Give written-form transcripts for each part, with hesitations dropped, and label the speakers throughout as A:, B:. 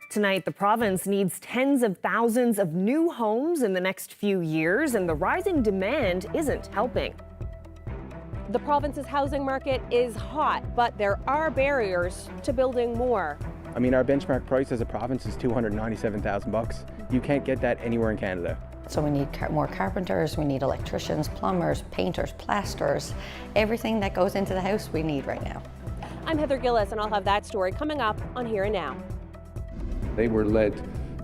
A: Tonight, the province needs tens of thousands of new homes in the next few years, and the rising demand isn't helping.
B: The province's housing market is hot, but there are barriers to building more.
C: I mean, our benchmark price as a province is $297,000. You can't get that anywhere in Canada.
D: So we need more carpenters, we need electricians, plumbers, painters, plasterers, everything that goes into the house we need right now.
B: I'm Heather Gillis, and I'll have that story coming up on Here and Now.
E: They were led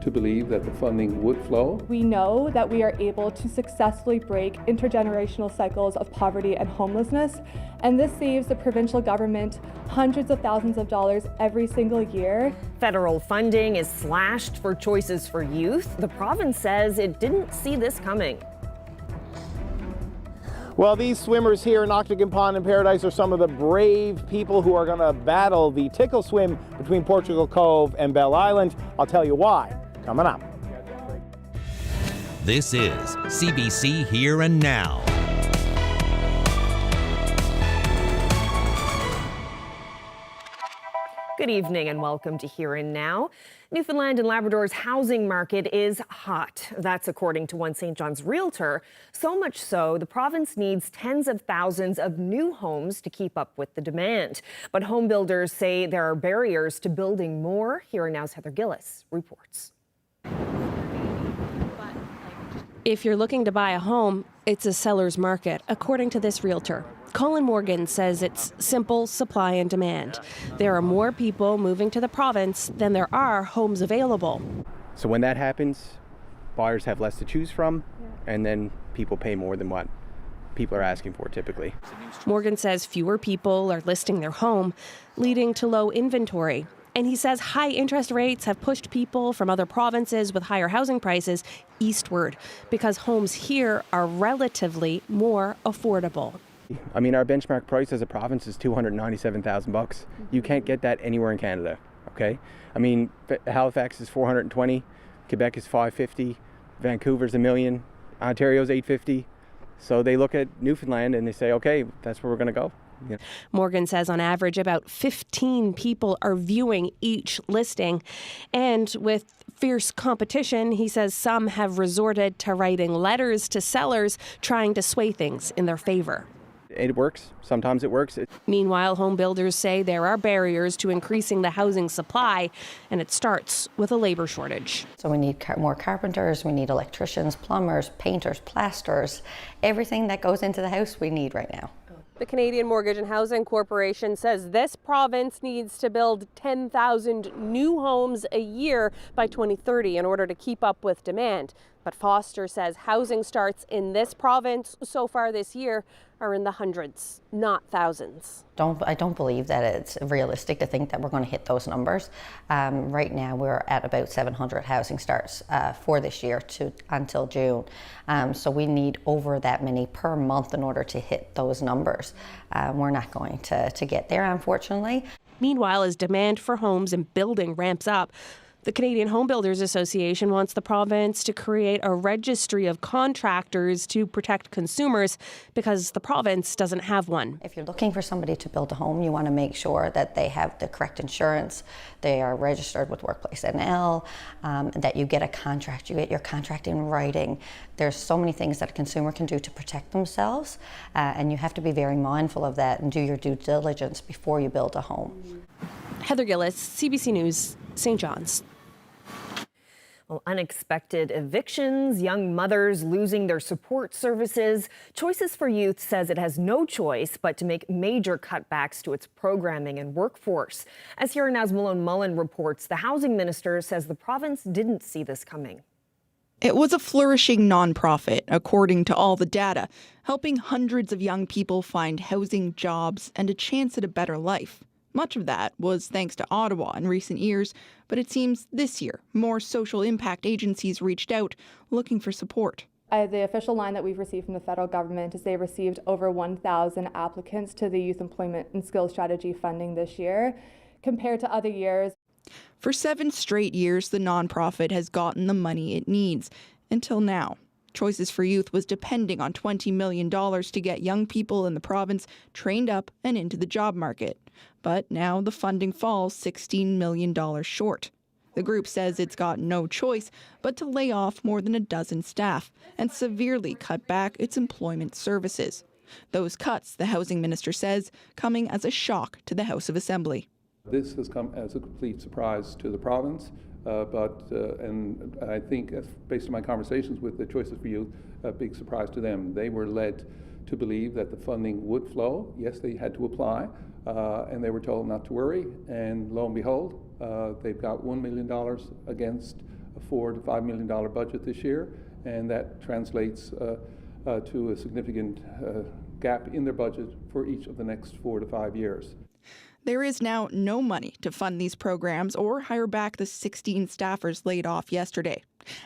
E: to believe that the funding would flow.
F: We know that we are able to successfully break intergenerational cycles of poverty and homelessness, and this saves the provincial government hundreds of thousands of dollars every single year.
A: Federal funding is slashed for Choices for Youth. The province says it didn't see this coming.
G: Well, these swimmers here in Octagon Pond in Paradise are some of the brave people who are going to battle the Tickle swim between Portugal Cove and Bell Island. I'll tell you why coming up.
H: This is CBC Here and Now.
A: Good evening and welcome to Here and Now. Newfoundland and Labrador's housing market is hot. That's according to one St. John's realtor. So much so, the province needs tens of thousands of new homes to keep up with the demand. But home builders say there are barriers to building more. Here and Now's Heather Gillis reports.
B: If you're looking to buy a home, it's a seller's market, according to this realtor. Colin Morgan says it's simple supply and demand. There are more people moving to the province than there are homes available.
C: So when that happens, buyers have less to choose from, and then people pay more than what people are asking for typically.
B: Morgan says fewer people are listing their home, leading to low inventory. And he says high interest rates have pushed people from other provinces with higher housing prices eastward because homes here are relatively more affordable.
C: I mean, our benchmark price as a province is $297,000. You can't get that anywhere in Canada, okay? I mean, Halifax is $420,000, Quebec is $550,000, Vancouver's $1 million, Ontario's $850,000. So they look at Newfoundland and they say, okay, that's where we're gonna go. Yeah.
B: Morgan says on average about 15 people are viewing each listing. And with fierce competition, he says some have resorted to writing letters to sellers trying to sway things in their favor.
C: It works. Sometimes it works.
B: Meanwhile, home builders say there are barriers to increasing the housing supply, and it starts with a labor shortage.
D: So we need more carpenters, we need electricians, plumbers, painters, plasterers, everything that goes into the house we need right now.
B: The Canadian Mortgage and Housing Corporation says this province needs to build 10,000 new homes a year by 2030 in order to keep up with demand. But Foster says housing starts in this province so far this year are in the hundreds, not thousands.
D: I don't believe that it's realistic to think that we're going to hit those numbers. Right now we're at about 700 housing starts for this year until June. So we need over that many per month in order to hit those numbers. We're not going to get there, unfortunately.
B: Meanwhile, as demand for homes and building ramps up, the Canadian Home Builders Association wants the province to create a registry of contractors to protect consumers because the province doesn't have one.
D: If you're looking for somebody to build a home, you want to make sure that they have the correct insurance, they are registered with Workplace NL, that you get a contract, you get your contract in writing. There's so many things that a consumer can do to protect themselves, and you have to be very mindful of that and do your due diligence before you build a home.
B: Heather Gillis, CBC News, St. John's.
A: Well, unexpected evictions, young mothers losing their support services. Choices for Youth says it has no choice but to make major cutbacks to its programming and workforce. As Here and Now's Malone Mullen reports, the housing minister says the province didn't see this coming.
I: It was a flourishing nonprofit, according to all the data, helping hundreds of young people find housing, jobs, and a chance at a better life. Much of that was thanks to Ottawa in recent years, but it seems this year more social impact agencies reached out looking for support.
F: The official line that we've received from the federal government is they received over 1,000 applicants to the Youth Employment and Skills Strategy funding this year, compared to other years.
I: For 7 straight years, the nonprofit has gotten the money it needs, until now. Choices for Youth was depending on $20 million to get young people in the province trained up and into the job market. But now the funding falls $16 million short. The group says it's got no choice but to lay off more than a dozen staff and severely cut back its employment services. Those cuts, the housing minister says, coming as a shock to the House of Assembly.
E: This has come as a complete surprise to the province, and I think, based on my conversations with the Choices for Youth, a big surprise to them. They were led to believe that the funding would flow. Yes, they had to apply, and they were told not to worry, and lo and behold, they've got $1 million against a $4 to $5 million budget this year, and that translates to a significant gap in their budget for each of the next 4 to 5 years.
I: There is now no money to fund these programs or hire back the 16 staffers laid off yesterday.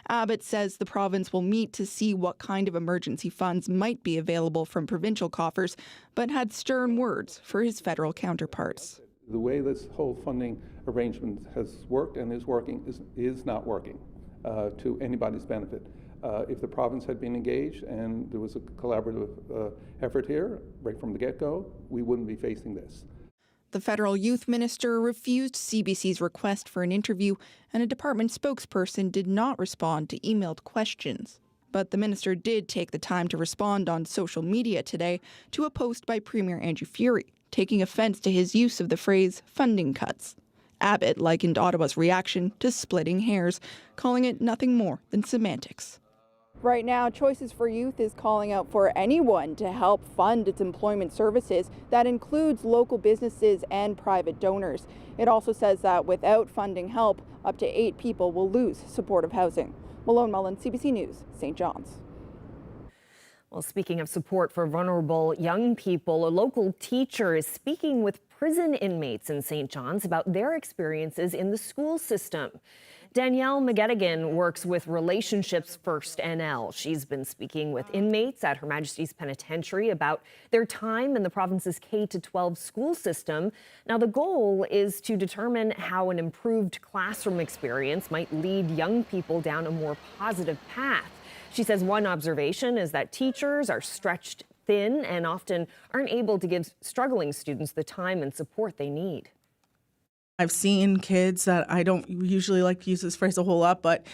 I: Abbott says the province will meet to see what kind of emergency funds might be available from provincial coffers, but had stern words for his federal counterparts.
E: The way this whole funding arrangement has worked and is working is not working to anybody's benefit. If the province had been engaged and there was a collaborative effort here right from the get-go, we wouldn't be facing this.
I: The federal youth minister refused CBC's request for an interview, and a department spokesperson did not respond to emailed questions. But the minister did take the time to respond on social media today to a post by Premier Andrew Furey, taking offense to his use of the phrase funding cuts. Abbott likened Ottawa's reaction to splitting hairs, calling it nothing more than semantics.
J: Right now, Choices for Youth is calling out for anyone to help fund its employment services. That includes local businesses and private donors. It also says that without funding help, up to 8 people will lose supportive housing. Malone Mullen, CBC News, St. John's.
A: Well, speaking of support for vulnerable young people, a local teacher is speaking with prison inmates in St. John's about their experiences in the school system. Danielle McGettigan works with Relationships First NL. She's been speaking with inmates at Her Majesty's Penitentiary about their time in the province's K-12 school system. Now, the goal is to determine how an improved classroom experience might lead young people down a more positive path. She says one observation is that teachers are stretched thin and often aren't able to give struggling students the time and support they need.
K: I've seen kids that I don't usually like to use this phrase a whole lot, but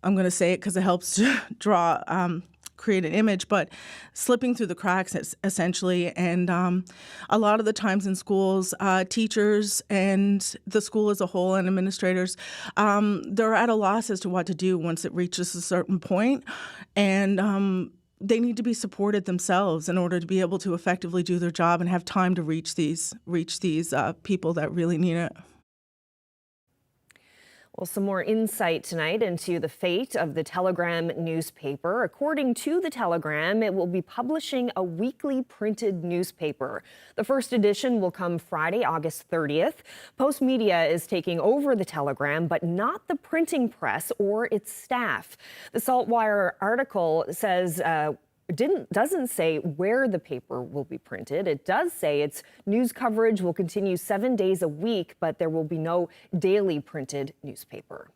K: I'm going to say it because it helps to create an image, but slipping through the cracks essentially. And a lot of the times in schools, teachers and the school as a whole and administrators, they're at a loss as to what to do once it reaches a certain point. And they need to be supported themselves in order to be able to effectively do their job and have time to reach these people that really need it.
A: Well, some more insight tonight into the fate of the Telegram newspaper. According to the Telegram, it will be publishing a weekly printed newspaper. The first edition will come Friday, August 30th. Post Media is taking over the Telegram, but not the printing press or its staff. The Saltwire article says doesn't say where the paper will be printed. It does say its news coverage will continue 7 days a week, but there will be no daily printed newspaper.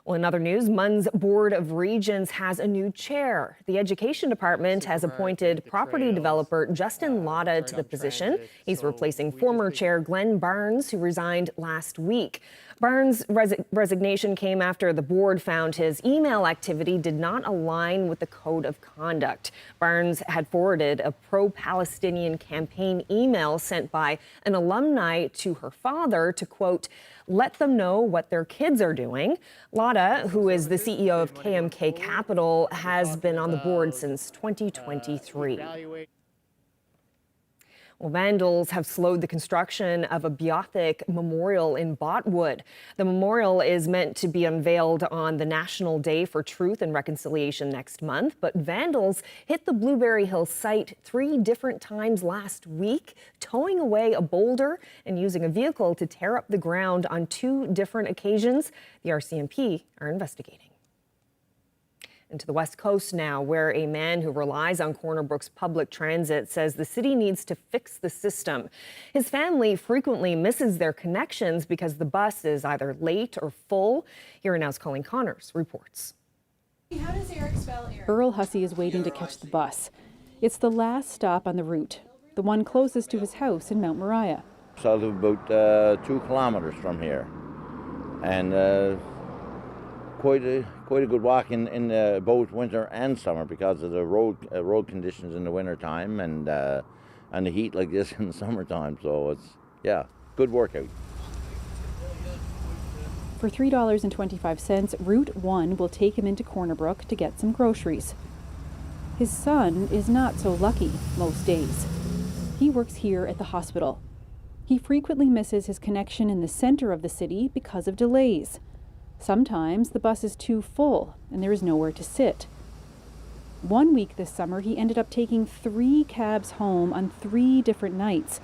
A: Well, in other news, MUN's Board of Regents has a new chair. The Education Department has appointed property developer Justin Lotta to the position. He's replacing former chair Glenn Barnes, who resigned last week. Barnes' resignation came after the board found his email activity did not align with the code of conduct. Barnes had forwarded a pro-Palestinian campaign email sent by an alumni to her father to, quote, let them know what their kids are doing. Lotta, who is the CEO of KMK Capital, has been on the board since 2023. Well, vandals have slowed the construction of a Beothuk memorial in Botwood. The memorial is meant to be unveiled on the National Day for Truth and Reconciliation next month, but vandals hit the Blueberry Hill site 3 different times last week, towing away a boulder and using a vehicle to tear up the ground on 2 different occasions. The RCMP are investigating. And to the West Coast now, where a man who relies on Corner Brook's public transit says the city needs to fix the system. His family frequently misses their connections because the bus is either late or full. Here Now's Colleen Connors reports.
L: How does Eric spell Eric? Earl Hussey is waiting to catch the bus. It's the last stop on the route, the one closest to his house in Mount Moriah.
M: So I live about 2 kilometers from here. and quite a good walk in both winter and summer because of the road conditions in the winter time and the heat like this in the summertime. So it's good workout.
L: For $3.25, Route 1 will take him into Corner Brook to get some groceries. His son is not so lucky most days. He works here at the hospital. He frequently misses his connection in the center of the city because of delays. Sometimes the bus is too full and there is nowhere to sit. One week this summer, he ended up taking 3 cabs home on 3 different nights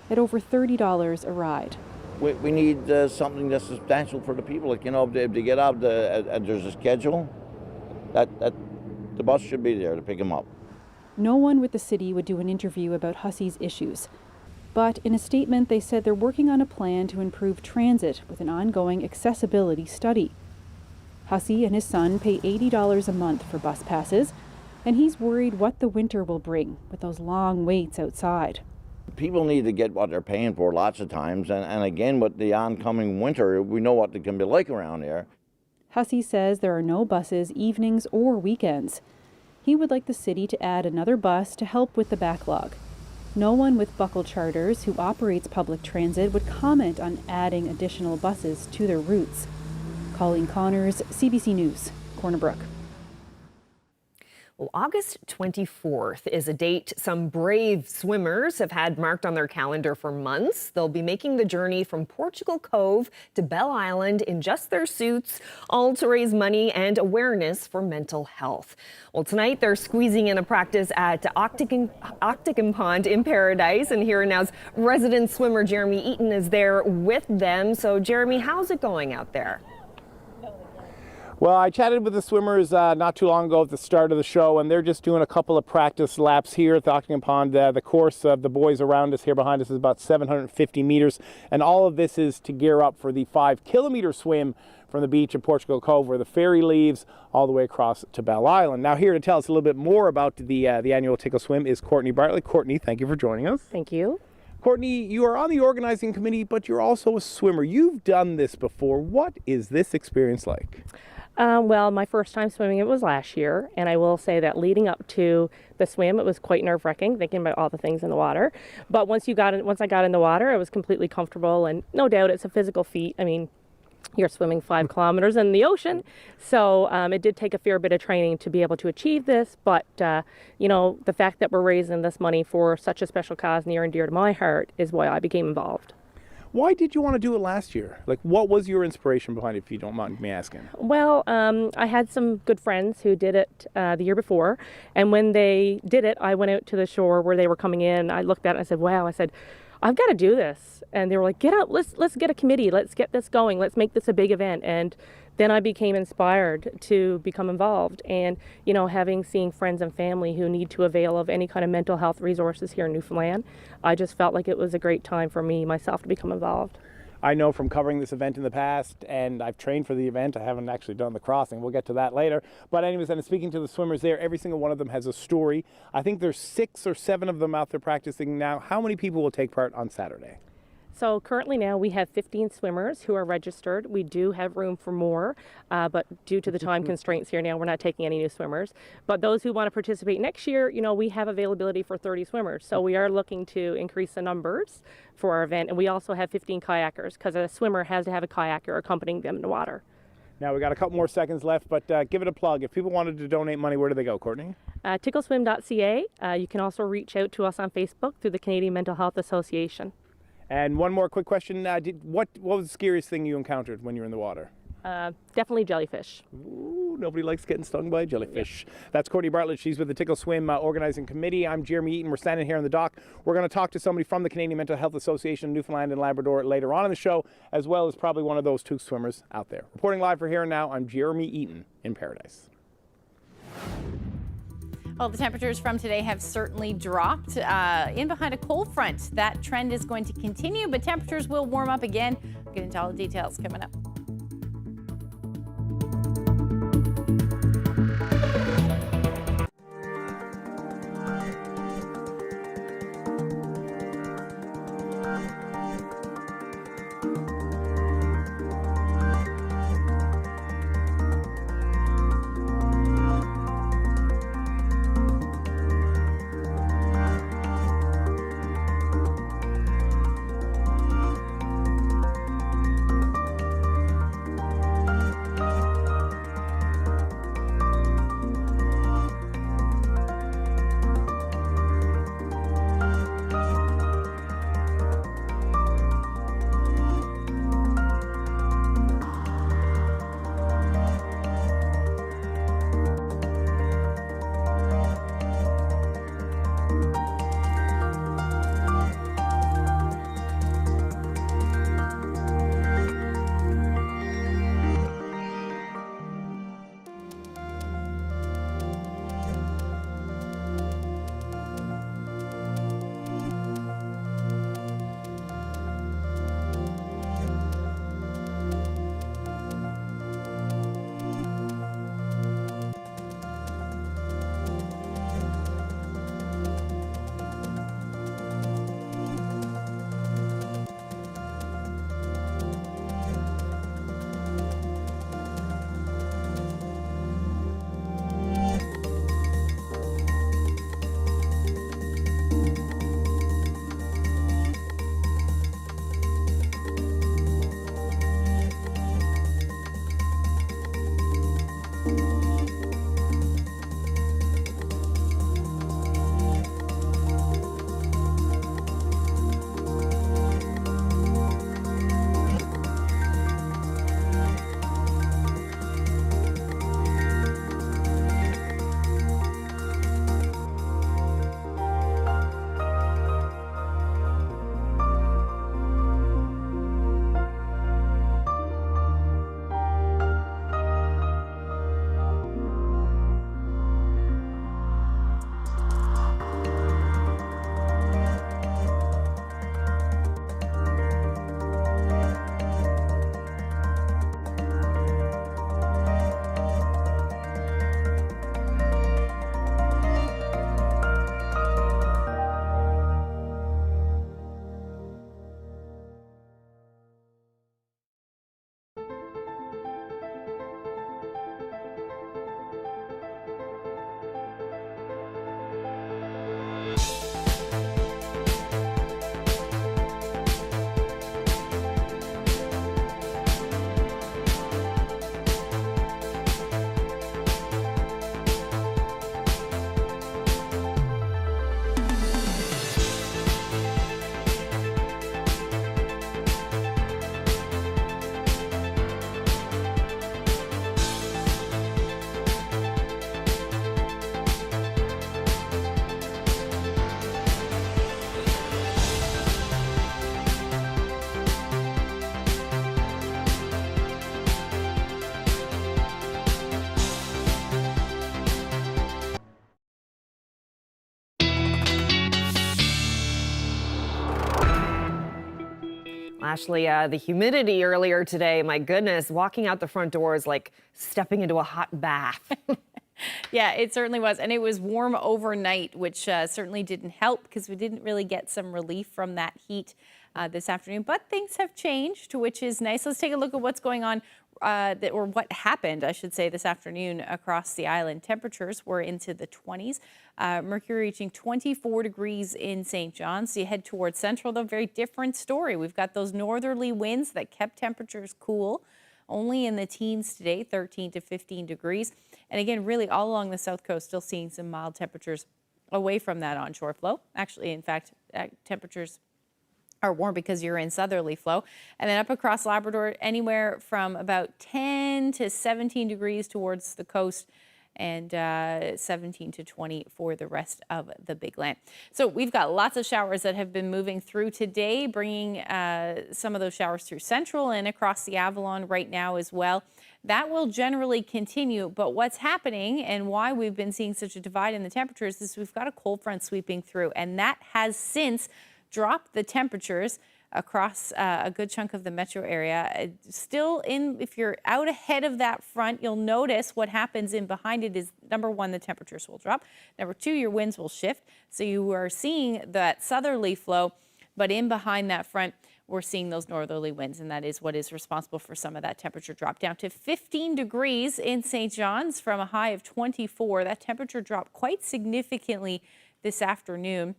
L: at over $30 a ride.
M: We need something that's substantial for the people. Like, you know, if they get out, there's a schedule, that the bus should be there to pick them up.
L: No one with the city would do an interview about Hussey's issues. But in a statement, they said they're working on a plan to improve transit with an ongoing accessibility study. Hussey and his son pay $80 a month for bus passes, and he's worried what the winter will bring with those long waits outside.
M: People need to get what they're paying for lots of times, and again, with the oncoming winter, we know what it can be like around here.
L: Hussey says there are no buses evenings or weekends. He would like the city to add another bus to help with the backlog. No one with Buckle Charters, who operates public transit, would comment on adding additional buses to their routes. Colleen Connors, CBC News, Corner Brook.
A: Well, August 24th is a date some brave swimmers have had marked on their calendar for months. They'll be making the journey from Portugal Cove to Bell Island in just their suits, all to raise money and awareness for mental health. Well, tonight they're squeezing in a practice at Octagon Pond in Paradise, and Here and Now's resident swimmer Jeremy Eaton is there with them. So, Jeremy, how's it going out there?
G: Well, I chatted with the swimmers not too long ago at the start of the show, and they're just doing a couple of practice laps here at the Octagon Pond. The course of the boys around us here behind us is about 750 meters, and all of this is to gear up for the 5-kilometer swim from the beach of Portugal Cove, where the ferry leaves, all the way across to Bell Island. Now, here to tell us a little bit more about the annual Tickle swim is Courtney Bartlett. Courtney, thank you for joining us.
B: Thank you.
G: Courtney, you are on the organizing committee, but you're also a swimmer. You've done this before. What is this experience like?
N: Well, my first time swimming, it was last year, and I will say that leading up to the swim, it was quite nerve-wracking, thinking about all the things in the water. But once I got in the water, I was completely comfortable, and no doubt it's a physical feat. I mean, you're swimming 5 kilometers in the ocean, so it did take a fair bit of training to be able to achieve this. But you know, the fact that we're raising this money for such a special cause near and dear to my heart is why I became involved.
G: Why did you want to do it last year? Like, what was your inspiration behind it, if you don't mind me asking?
N: Well, I had some good friends who did it the year before, and when they did it, I went out to the shore where they were coming in. I looked at it and I said, wow, I've got to do this. And they were like, get out, let's get a committee, let's get this going, let's make this a big event. And then I became inspired to become involved. And, you know, seeing friends and family who need to avail of any kind of mental health resources here in Newfoundland, I just felt like it was a great time for myself to become involved.
G: I know from covering this event in the past, and I've trained for the event. I haven't actually done the crossing. We'll get to that later. But anyways, and speaking to the swimmers there, every single one of them has a story. I think there's 6 or 7 of them out there practicing now. How many people will take part on Saturday?
N: So currently now we have 15 swimmers who are registered. We do have room for more, but due to the time constraints here now, we're not taking any new swimmers. But those who want to participate next year, you know, we have availability for 30 swimmers. So we are looking to increase the numbers for our event. And we also have 15 kayakers, because a swimmer has to have a kayaker accompanying them in the water.
G: Now, we got a couple more seconds left, but give it a plug. If people wanted to donate money, where do they go, Courtney?
N: Tickleswim.ca. You can also reach out to us on Facebook through the Canadian Mental Health Association.
G: And one more quick question. What was the scariest thing you encountered when you were in the water?
N: Definitely jellyfish.
G: Ooh, nobody likes getting stung by a jellyfish. Yeah. That's Courtney Bartlett. She's with the Tickle Swim Organizing Committee. I'm Jeremy Eaton. We're standing here on the dock. We're going to talk to somebody from the Canadian Mental Health Association, Newfoundland and Labrador, later on in the show, as well as probably one of those 2 swimmers out there. Reporting live for Here and Now, I'm Jeremy Eaton in Paradise.
O: Well, the temperatures from today have certainly dropped in behind a cold front. That trend is going to continue, but temperatures will warm up again. We'll get into all the details coming up.
A: Ashley, the humidity earlier today, my goodness, walking out the front door is like stepping into a hot bath.
O: Yeah, it certainly was. And it was warm overnight, which certainly didn't help because we didn't really get some relief from that heat this afternoon. But things have changed, which is nice. Let's take a look at what's going on or what happened, I should say, this afternoon across the island. Temperatures were into the 20s. Mercury reaching 24 degrees in St. John's. So you head towards central, though, very different story. We've got those northerly winds that kept temperatures cool. Only in the teens today, 13 to 15 degrees. And again, really all along the south coast, still seeing some mild temperatures away from that onshore flow. Actually, in fact, temperatures are warm because you're in southerly flow. And then up across Labrador, anywhere from about 10 to 17 degrees towards the coast, and 17 to 20 for the rest of the big land. So we've got lots of showers that have been moving through today, bringing some of those showers through central and across the Avalon right now as well. That will generally continue, but what's happening and why we've been seeing such a divide in the temperatures is we've got a cold front sweeping through, and that has since dropped the temperatures across a good chunk of the metro area. Still if you're out ahead of that front, you'll notice what happens in behind it is, number one, the temperatures will drop. Number two, your winds will shift. So you are seeing that southerly flow, but in behind that front, we're seeing those northerly winds, and that is what is responsible for some of that temperature drop down to 15 degrees in St. John's from a high of 24. That temperature dropped quite significantly this afternoon.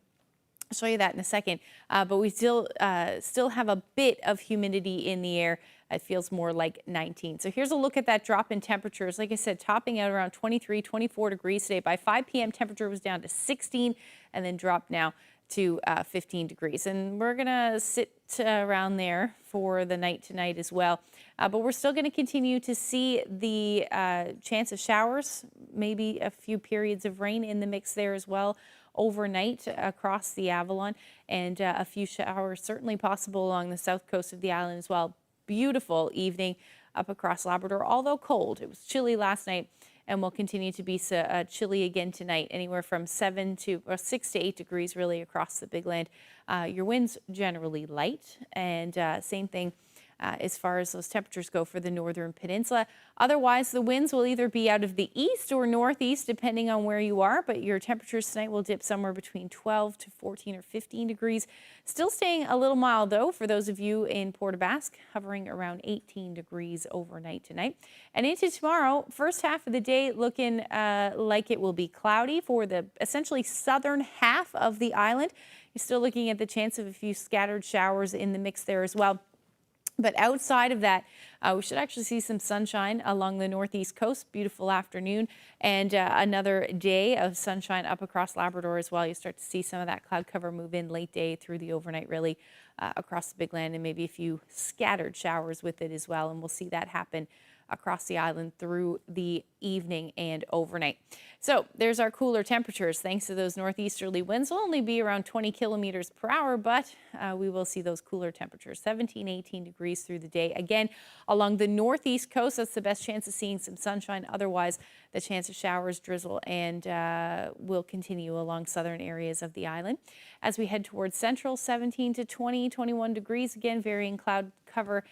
O: I'll show you that in a second, but we still have a bit of humidity in the air. It feels more like 19. So here's a look at that drop in temperatures. Like I said, topping out around 23, 24 degrees today. By 5 p.m., temperature was down to 16 and then dropped now to 15 degrees. And we're going to sit around there for the night tonight as well. But we're still going to continue to see the chance of showers, maybe a few periods of rain in the mix there as well overnight across the Avalon, and a few showers certainly possible along the south coast of the island as well. Beautiful evening up across Labrador, although cold. It was chilly last night and will continue to be chilly again tonight, anywhere from 6 to 8 degrees really across the big land. Your winds generally light, and same thing as far as those temperatures go for the northern peninsula. Otherwise, the winds will either be out of the east or northeast, depending on where you are, but your temperatures tonight will dip somewhere between 12 to 14 or 15 degrees. Still staying a little mild, though, for those of you in Port aux Basques, hovering around 18 degrees overnight tonight. And into tomorrow, first half of the day looking like it will be cloudy for the essentially southern half of the island. You're still looking at the chance of a few scattered showers in the mix there as well. But outside of that, we should actually see some sunshine along the northeast coast. Beautiful afternoon, and another day of sunshine up across Labrador as well. You start to see some of that cloud cover move in late day through the overnight, really across the big land, and maybe a few scattered showers with it as well. And we'll see that happen across the island through the evening and overnight. So there's our cooler temperatures. Thanks to those northeasterly winds, will only be around 20 kilometers per hour, but we will see those cooler temperatures, 17, 18 degrees through the day. Again, along the northeast coast, that's the best chance of seeing some sunshine. Otherwise, the chance of showers, drizzle, and will continue along southern areas of the island. As we head towards central, 17 to 20, 21 degrees. Again, varying cloud cover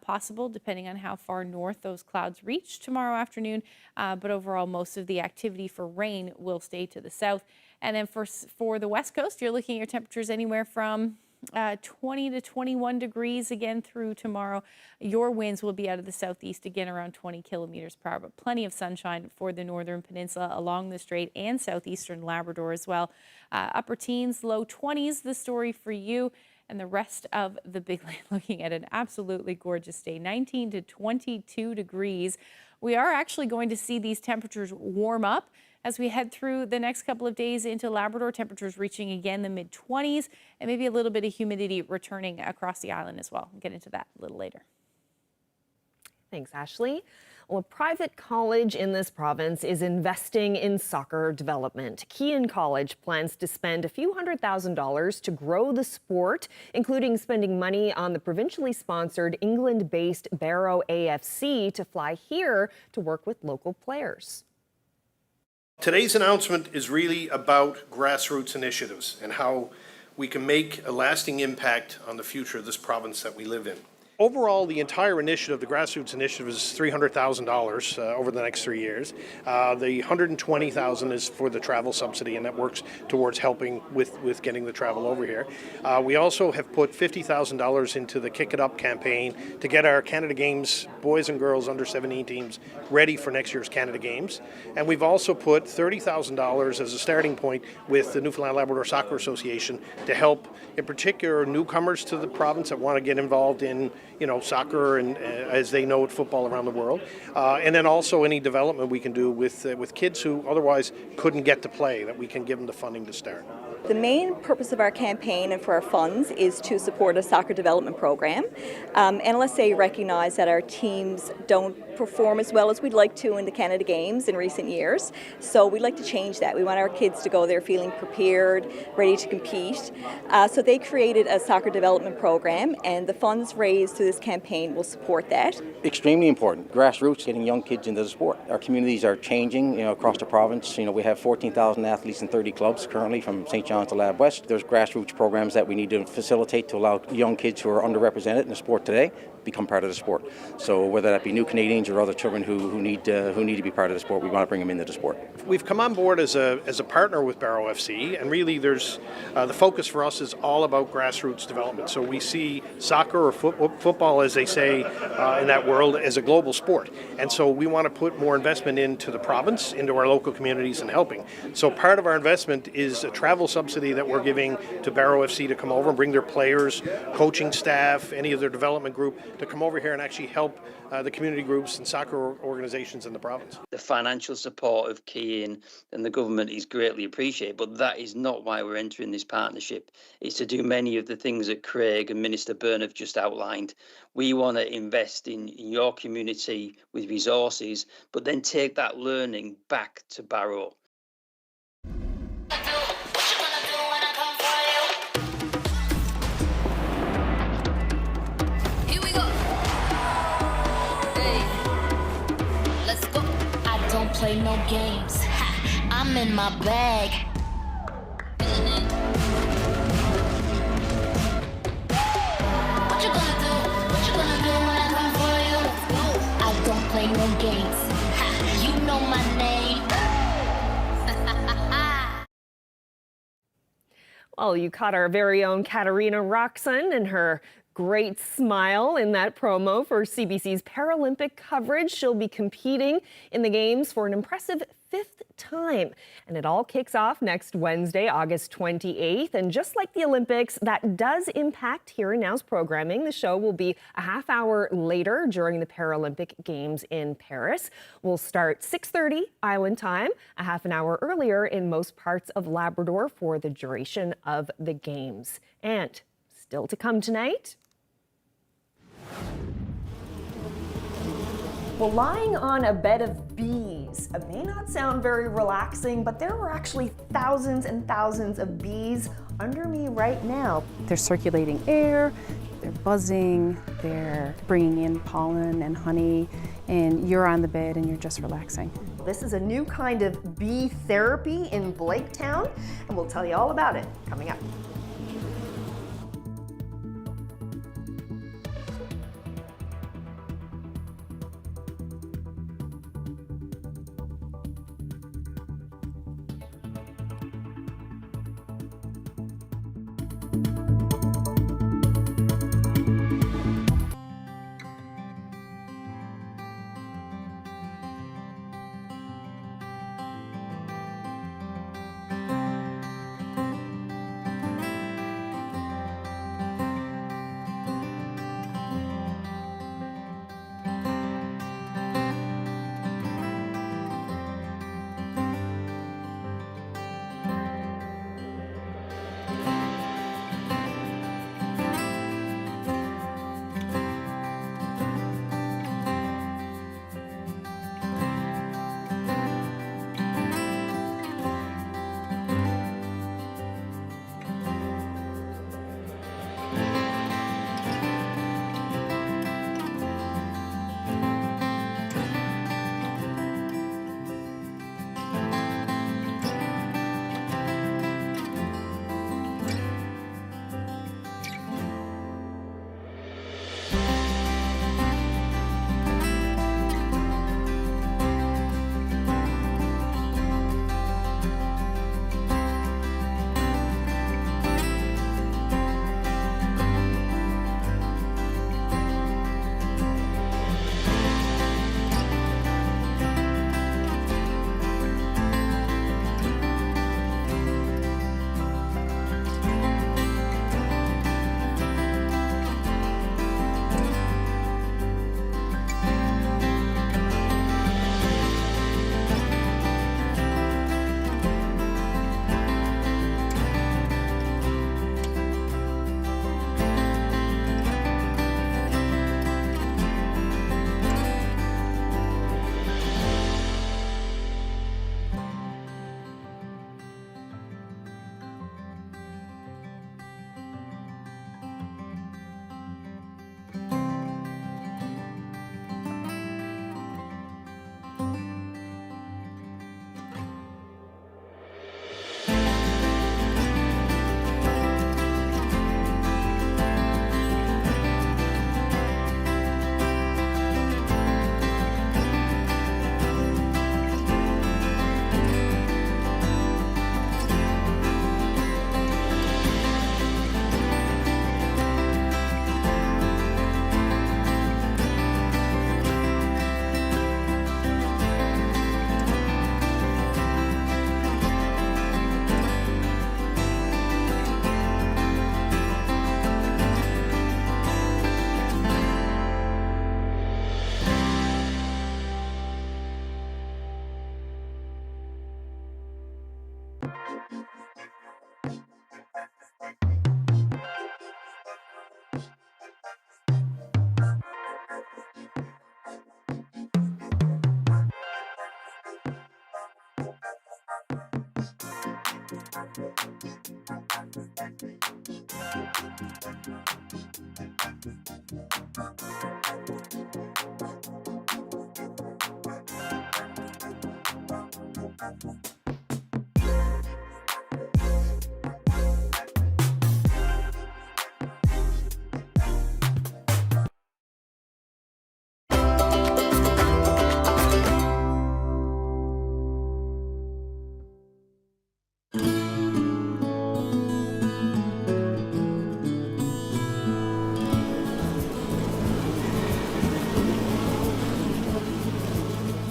O: possible depending on how far north those clouds reach tomorrow afternoon. But overall, most of the activity for rain will stay to the south. And then for the west coast, you're looking at your temperatures anywhere from 20 to 21 degrees again through tomorrow. Your winds will be out of the southeast again around 20 kilometers per hour, but plenty of sunshine for the northern peninsula along the Strait and southeastern Labrador as well. Upper teens, low 20s, the story for you. And the rest of the big land looking at an absolutely gorgeous day, 19 to 22 degrees. We are actually going to see these temperatures warm up as we head through the next couple of days into Labrador. Temperatures reaching again the mid-20s, and maybe a little bit of humidity returning across the island as well. We'll get into that a little later.
A: Thanks, Ashley. Well, a private college in this province is investing in soccer development. Kean College plans to spend a few $100,000 to grow the sport, including spending money on the provincially sponsored England-based Barrow AFC to fly here to work with local players.
P: Today's announcement is really about grassroots initiatives and how we can make a lasting impact on the future of this province that we live in. Overall, the entire initiative, the grassroots initiative, is $300,000 over the next 3 years. The $120,000 is for the travel subsidy, and that works towards helping with getting the travel over here. We also have put $50,000 into the Kick It Up campaign to get our Canada Games boys and girls under 17 teams ready for next year's Canada Games. And we've also put $30,000 as a starting point with the Newfoundland and Labrador Soccer Association to help, in particular, newcomers to the province that want to get involved in soccer and as they know it, football around the world, and then also any development we can do with kids who otherwise couldn't get to play, that we can give them the funding to start.
Q: The main purpose of our campaign and for our funds is to support a soccer development program. NLSA recognize that our teams don't perform as well as we'd like to in the Canada Games in recent years, so we'd like to change that. We want our kids to go there feeling prepared, ready to compete. So they created a soccer development program, and the funds raised through this campaign will support that.
R: Extremely important. Grassroots, getting young kids into the sport. Our communities are changing, across the province. We have 14,000 athletes in 30 clubs currently from St. John's to Lab West. There's grassroots programs that we need to facilitate to allow young kids who are underrepresented in the sport today become part of the sport. So whether that be new Canadians or other children who need to be part of the sport, we want to bring them into the sport.
P: We've come on board as a partner with Barrow FC, and really there's the focus for us is all about grassroots development. So we see soccer or football, as they say in that world, as a global sport. And so we want to put more investment into the province, into our local communities and helping. So part of our investment is a travel subsidy that we're giving to Barrow FC to come over and bring their players, coaching staff, any of their development group to come over here and actually help the community groups and soccer organizations in the province.
S: The financial support of Keane and the government is greatly appreciated, but that is not why we're entering this partnership. It's to do many of the things that Craig and Minister Byrne have just outlined. We want to invest in your community with resources, but then take that learning back to Barrow.
T: Play no games. I'm in my bag. What you gonna do? What you gonna do when I come for you? Let's go. I don't play no games. You know my name.
A: Well, you caught our very own Katarina Roxon and her great smile in that promo for CBC's Paralympic coverage. She'll be competing in the Games for an impressive 5th time. And it all kicks off next Wednesday, August 28th. And just like the Olympics, that does impact Here and Now's programming. The show will be a half hour later during the Paralympic Games in Paris. We'll start 6:30 Island time, a half an hour earlier in most parts of Labrador for the duration of the Games. And still to come tonight,
U: well, lying on a bed of bees. It may not sound very relaxing, but there were actually thousands and thousands of bees under me right now.
L: They're circulating air, they're buzzing, they're bringing in pollen and honey, and you're on the bed and you're just relaxing.
U: This is a new kind of bee therapy in Blaketown, and we'll tell you all about it coming up.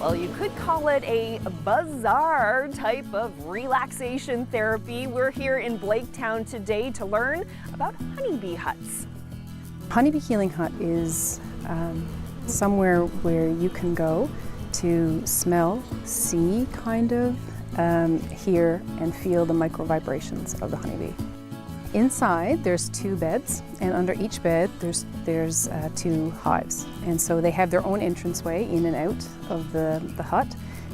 A: Well, you could call it a bizarre type of relaxation therapy. We're here in Blaketown today to learn about honeybee huts.
H: Honeybee Healing Hut is somewhere where you can go to smell, see, kind of, hear and feel the micro vibrations of the honeybee. Inside there's 2 beds, and under each bed there's 2 hives. And so they have their own entranceway in and out of the hut.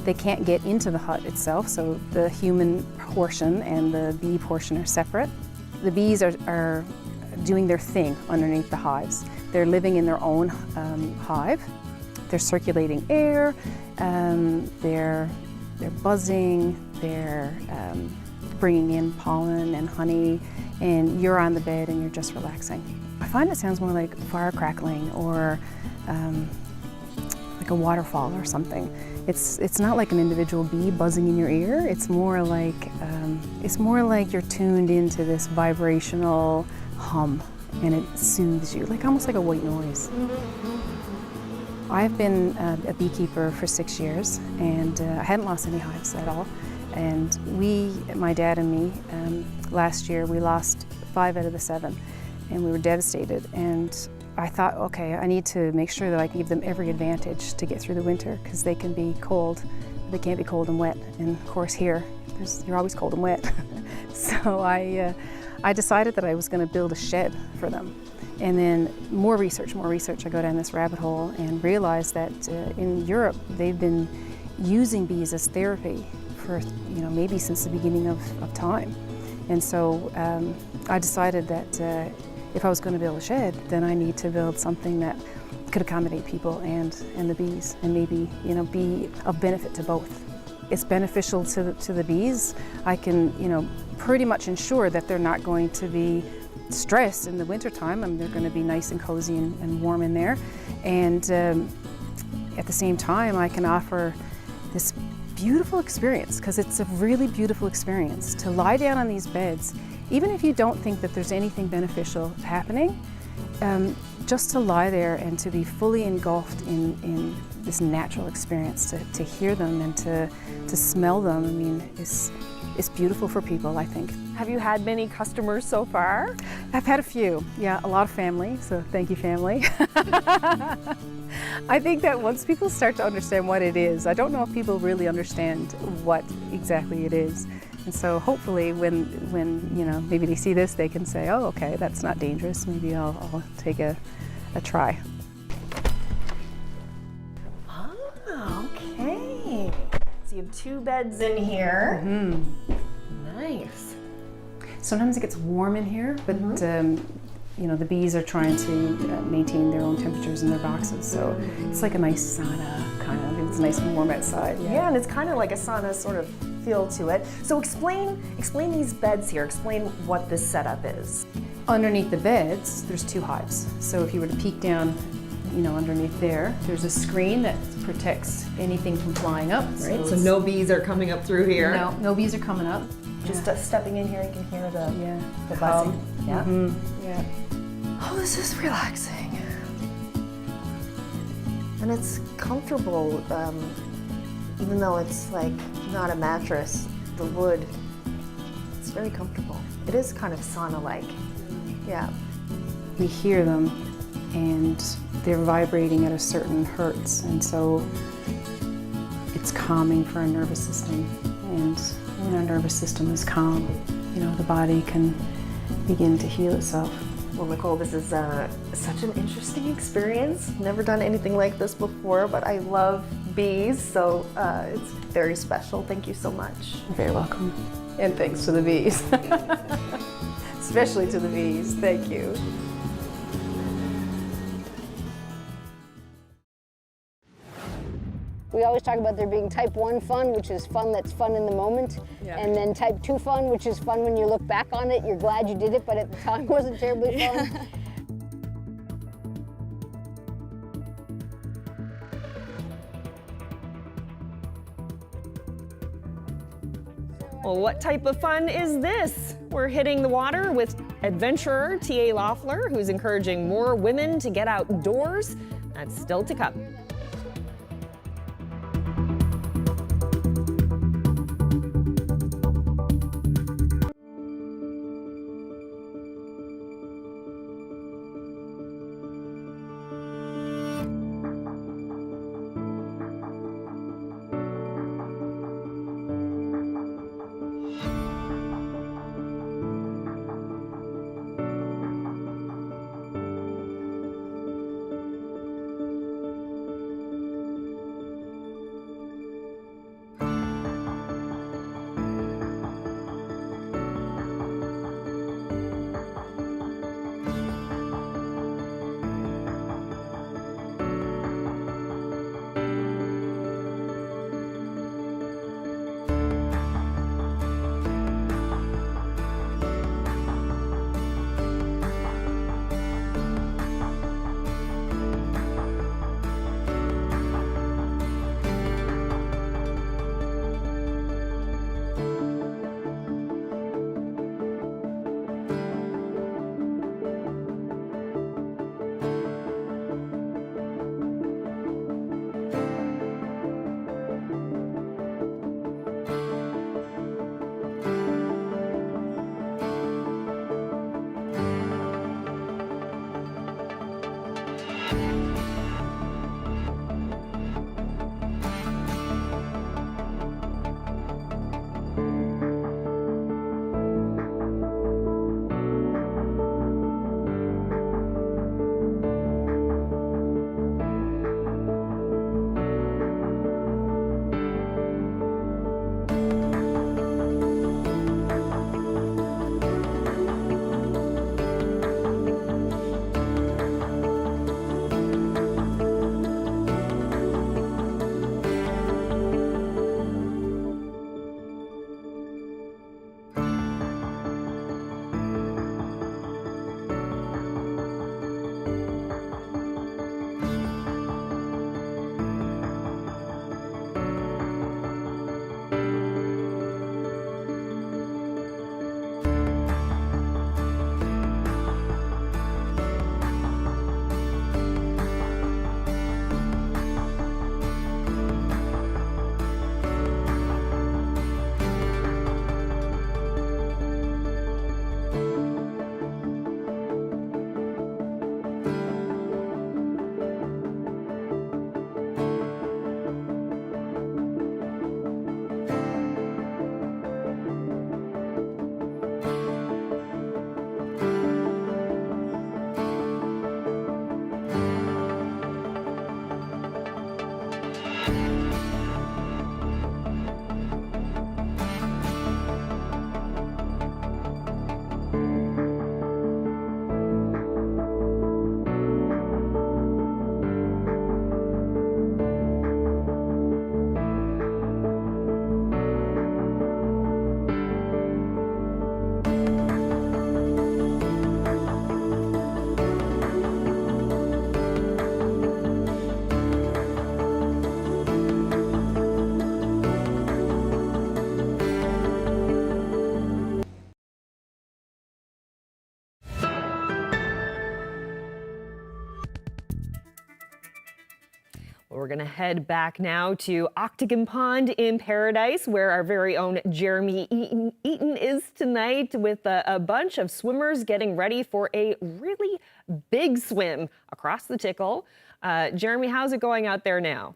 H: They can't get into the hut itself, so the human portion and the bee portion are separate. The bees are doing their thing underneath the hives. They're living in their own hive. They're circulating air, they're buzzing, they're bringing in pollen and honey, and you're on the bed and you're just relaxing. I find it sounds more like fire crackling or like a waterfall or something. It's not like an individual bee buzzing in your ear. It's more like you're tuned into this vibrational hum, and it soothes you, like almost like a white noise. I've been a beekeeper for 6 years, and I hadn't lost any hives at all. And my dad and me, last year we lost 5 out of the 7, and we were devastated. And I thought, okay, I need to make sure that I can give them every advantage to get through the winter, because they can be cold, but they can't be cold and wet. And of course here, you're always cold and wet. So I decided that I was going to build a shed for them. And then more research, I go down this rabbit hole and realized that in Europe they've been using bees as therapy for, maybe since the beginning of time. And so I decided that if I was going to build a shed, then I need to build something that could accommodate people and the bees, and maybe be of benefit to both. It's beneficial to the bees. I can pretty much ensure that they're not going to be stressed in the wintertime. They're going to be nice and cozy and warm in there. And at the same time, I can offer this beautiful experience, because it's a really beautiful experience to lie down on these beds, even if you don't think that there's anything beneficial happening, just to lie there and to be fully engulfed in this natural experience, to hear them and to smell them. I mean, it's beautiful for people, I think.
A: Have you had many customers so far?
H: I've had a few, yeah, a lot of family, so thank you, family. I think that once people start to understand what it is, I don't know if people really understand what exactly it is. And so hopefully when maybe they see this, they can say, oh, okay, that's not dangerous. Maybe I'll take a try.
A: Oh, okay. So you have 2 beds in here.
H: Mm-hmm.
A: Nice.
H: Sometimes it gets warm in here, but the bees are trying to maintain their own temperatures in their boxes, so it's like a nice sauna kind of. It's nice and warm outside.
A: Yeah, and it's kind of like a sauna sort of feel to it. So explain these beds here. Explain what this setup is.
H: Underneath the beds, there's 2 hives. So if you were to peek down, underneath there's a screen that protects anything from flying up.
A: Right. So no bees are coming up through here.
H: No bees are coming up.
A: Just stepping in here, you can hear the buzzing.
H: Yeah.
A: Mm-hmm.
H: Yeah.
A: Oh, this is relaxing. And it's comfortable, even though it's like not a mattress, the wood, it's very comfortable. It is kind of sauna-like. Yeah.
H: We hear them, and they're vibrating at a certain hertz, and so it's calming for our nervous system. And when our nervous system is calm, the body can begin to heal itself.
A: Well, Nicole, this is such an interesting experience. Never done anything like this before, but I love bees, so it's very special. Thank you so much.
H: You're very welcome. And thanks to the bees. Especially to the bees. Thank you.
C: We always talk about there being type 1 fun, which is fun that's fun in the moment, and then type 2 fun, which is fun when you look back on it. You're glad you did it, but at the time it wasn't terribly fun.
A: Well, what type of fun is this? We're hitting the water with adventurer T.A. Loeffler, who's encouraging more women to get outdoors. That's still to come. We're going to head back now to Octagon Pond in Paradise, where our very own Jeremy Eaton is tonight with a bunch of swimmers getting ready for a really big swim across the Tickle. Jeremy, how's it going out there now?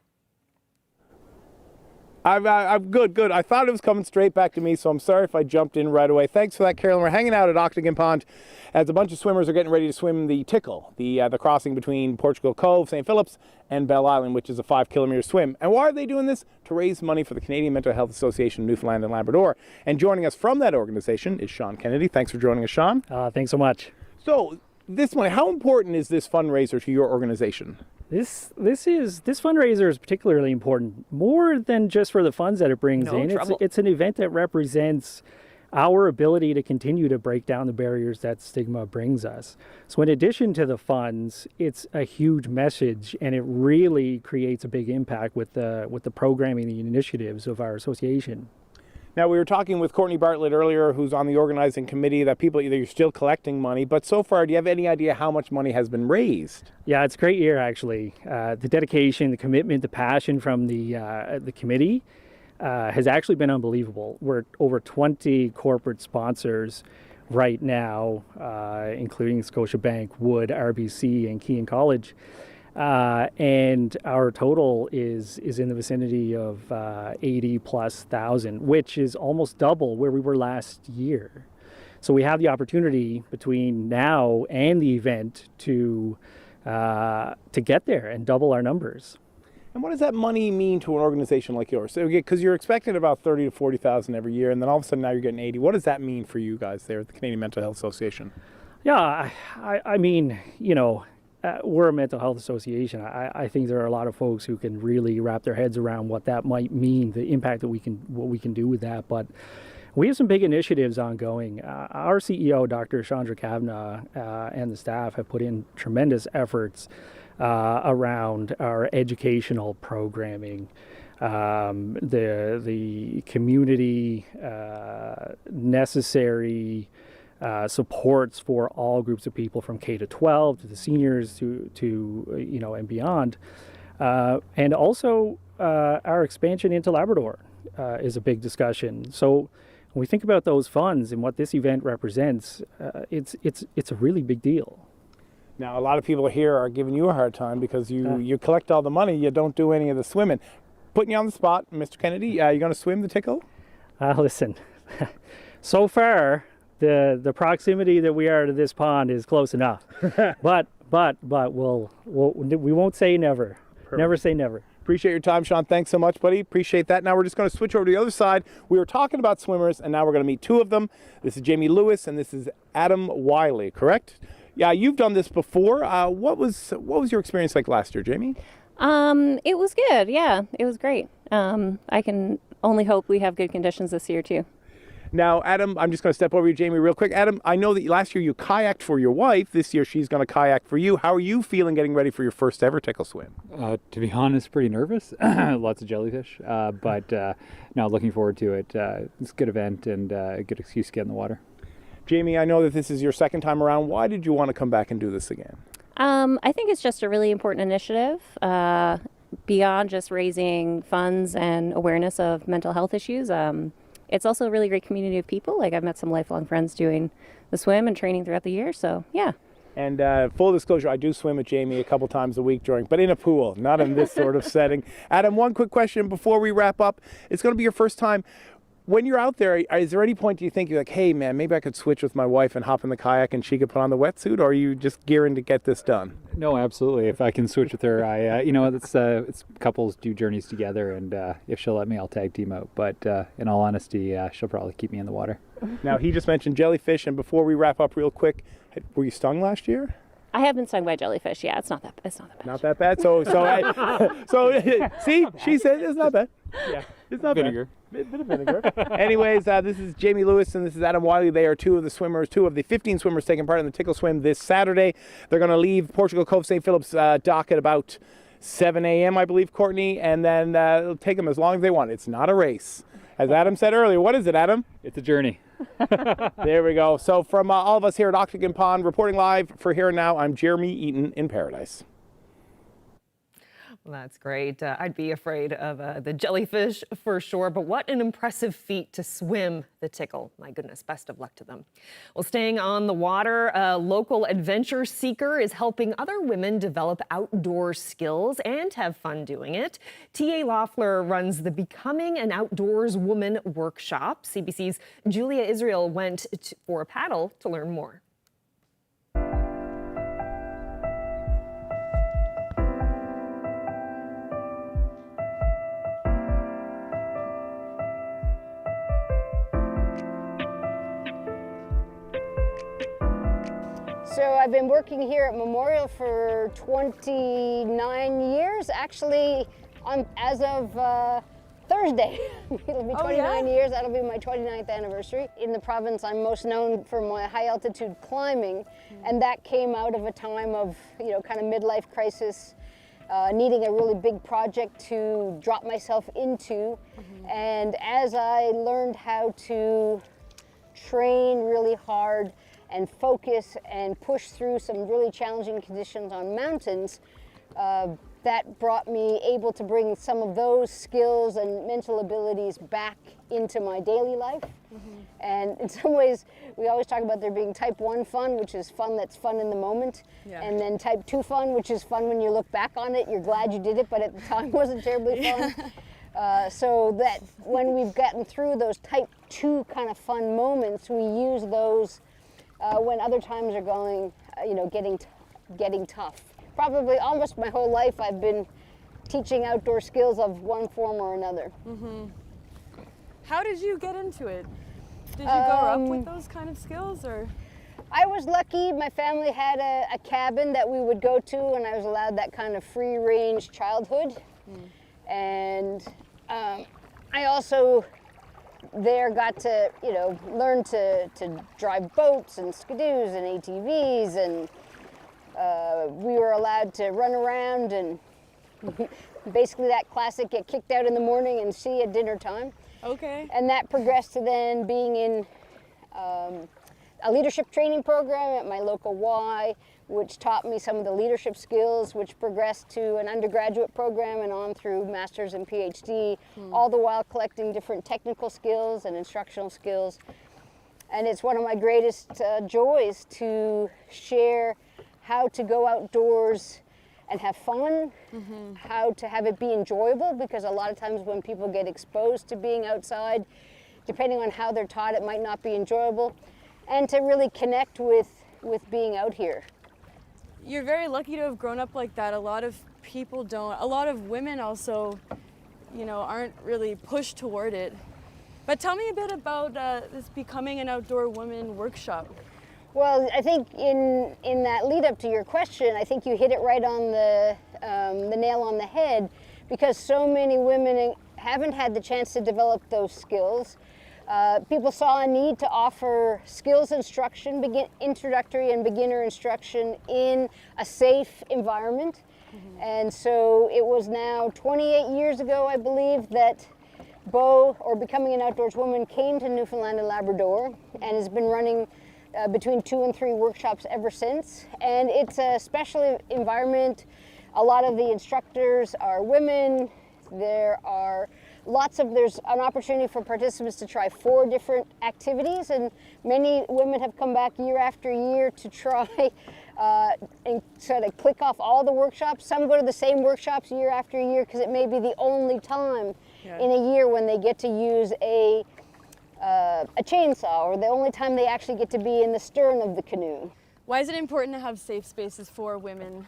G: I'm good. I thought it was coming straight back to me, so I'm sorry if I jumped in right away. Thanks for that, Carolyn. We're hanging out at Octagon Pond as a bunch of swimmers are getting ready to swim the Tickle, the crossing between Portugal Cove, St. Phillips, and Bell Island, which is a 5-kilometer swim. And why are they doing this? To raise money for the Canadian Mental Health Association, Newfoundland and Labrador. And joining us from that organization is Sean Kennedy. Thanks for joining us, Sean.
V: Thanks so much.
G: So, this money, how important is this fundraiser to your organization?
D: This fundraiser is particularly important, more than just for the funds that it brings
A: No
D: in.
A: trouble.
D: It's an event that represents our ability to continue to break down the barriers that stigma brings us. So in addition to the funds, it's a huge message, and it really creates a big impact with the programming and the initiatives of our association.
G: Now, we were talking with Courtney Bartlett earlier, who's on the organizing committee, that people, you're still collecting money, but so far, do you have any idea how much money has been raised?
D: Yeah, it's a great year, actually. The dedication, the commitment, the passion from the committee has actually been unbelievable. We're over 20 corporate sponsors right now, including Scotiabank, Wood, RBC, and Keene College. And our total is in the vicinity of 80,000+, which is almost double where we were last year. So we have the opportunity between now and the event to get there and double our numbers.
G: And what does that money mean to an organization like yours? So, because you're expecting about 30 to 40,000 every year, and then all of a sudden now you're getting 80. What does that mean for you guys there at the Canadian Mental Health Association?
D: Yeah, I mean, we're a mental health association. I think there are a lot of folks who can really wrap their heads around what that might mean, the impact that what we can do with that. But we have some big initiatives ongoing. Our CEO, Dr. Chandra Kavanaugh, and the staff have put in tremendous efforts around our educational programming, the community necessary supports for all groups of people from K to 12 to the seniors to and beyond, and also our expansion into Labrador is a big discussion. So when we think about those funds and what this event represents, it's a really big deal.
G: Now, a lot of people here are giving you a hard time because you collect all the money, you don't do any of the swimming. Putting you on the spot, Mr. Kennedy, you going to swim the Tickle?
D: Listen, so far, the proximity that we are to this pond is close enough. but we won't say never. Perfect. Never say never.
G: Appreciate your time, Sean. Thanks so much, buddy. Appreciate that. Now we're just going to switch over to the other side. We were talking about swimmers, and now we're going to meet two of them. This is Jamie Lewis, and this is Adam Wiley, correct? Yeah, you've done this before. What was your experience like last year, Jamie?
V: It was good. Yeah, it was great. I can only hope we have good conditions this year too.
G: Now, Adam, I'm just going to step over you, Jamie, real quick. Adam, I know that last year you kayaked for your wife. This year she's going to kayak for you. How are you feeling getting ready for your first ever Tickle swim?
W: To be honest, pretty nervous. Lots of jellyfish, but no, looking forward to it. It's a good event and a good excuse to get in the water.
G: Jamie, I know that this is your second time around. Why did you want to come back and do this again?
V: I think it's just a really important initiative. Beyond just raising funds and awareness of mental health issues, it's also a really great community of people. Like, I've met some lifelong friends doing the swim and training throughout the year, so yeah.
G: And full disclosure, I do swim with Jamie a couple times a week but in a pool, not in this sort of setting. Adam, one quick question before we wrap up. It's going to be your first time. When you're out there, is there any point do you think you're like, hey man, maybe I could switch with my wife and hop in the kayak and she could put on the wetsuit, or are you just gearing to get this done?
W: No, absolutely. If I can switch with her, it's couples do journeys together, and if she'll let me, I'll tag team out. But in all honesty, she'll probably keep me in the water.
G: Now, he just mentioned jellyfish, and before we wrap up real quick, were you stung last year?
V: I have been stung by jellyfish. Yeah, it's not that bad.
G: Not that bad. So see, she said it's not bad. Yeah, it's not
W: vinegar.
G: Bad. Bit of vinegar. Anyways, this is Jamie Lewis and this is Adam Wiley. They are two of the 15 swimmers taking part in the Tickle swim this Saturday. They're going to leave Portugal Cove St. Philip's dock at about 7 a.m., I believe, Courtney, and then it'll take them as long as they want. It's not a race. As Adam said earlier, what is it, Adam?
W: It's a journey.
G: There we go. So from all of us here at Octagon Pond, reporting live for Here and Now, I'm Jeremy Eaton in Paradise.
A: Well, that's great. I'd be afraid of the jellyfish for sure, but what an impressive feat to swim the Tickle. My goodness, best of luck to them. Well, staying on the water, a local adventure seeker is helping other women develop outdoor skills and have fun doing it. T.A. Loeffler runs the Becoming an Outdoors Woman workshop. CBC's Julia Israel went for a paddle to learn more.
C: So I've been working here at Memorial for 29 years, actually as of Thursday. It'll be 29 years, that'll be my 29th anniversary. In the province, I'm most known for my high altitude climbing, and that came out of a time of, kind of midlife crisis, needing a really big project to drop myself into. And as I learned how to train really hard and focus and push through some really challenging conditions on mountains, that brought me able to bring some of those skills and mental abilities back into my daily life. And in some ways, we always talk about there being type 1 fun, which is fun that's fun in the moment, and then type 2 fun, which is fun when you look back on it, you're glad you did it, but at the time wasn't terribly fun. So that when we've gotten through those type 2 kind of fun moments, we use those when other times are going, getting tough. Probably almost my whole life I've been teaching outdoor skills of one form or another.
E: How did you get into it? Did you grow up with those kind of skills, or?
C: I was lucky. My family had a cabin that we would go to, and I was allowed that kind of free-range childhood. And I also there got to, learn to drive boats and skidoos and ATVs, and we were allowed to run around and basically that classic get kicked out in the morning and see you at dinner time.
E: Okay.
C: And that progressed to then being in a leadership training program at my local Y, which taught me some of the leadership skills, which progressed to an undergraduate program and on through master's and PhD, all the while collecting different technical skills and instructional skills. And it's one of my greatest joys to share how to go outdoors and have fun, how to have it be enjoyable, because a lot of times when people get exposed to being outside, depending on how they're taught, it might not be enjoyable, and to really connect with being out here.
E: You're very lucky to have grown up like that. A lot of people don't. A lot of women also, aren't really pushed toward it. But tell me a bit about this Becoming an Outdoor Woman workshop.
C: Well, I think in that lead up to your question, I think you hit it right on the nail on the head, because so many women haven't had the chance to develop those skills. People saw a need to offer skills instruction, introductory and beginner instruction in a safe environment. And so it was now 28 years ago, I believe, that BO, or Becoming an Outdoors Woman, came to Newfoundland and Labrador and has been running between 2 and 3 workshops ever since. And it's a special environment. A lot of the instructors are women. There's an opportunity for participants to try 4 different activities, and many women have come back year after year to try and sort of click off all the workshops. Some go to the same workshops year after year because it may be the only time in a year when they get to use a chainsaw, or the only time they actually get to be in the stern of the canoe.
E: Why is it important to have safe spaces for women,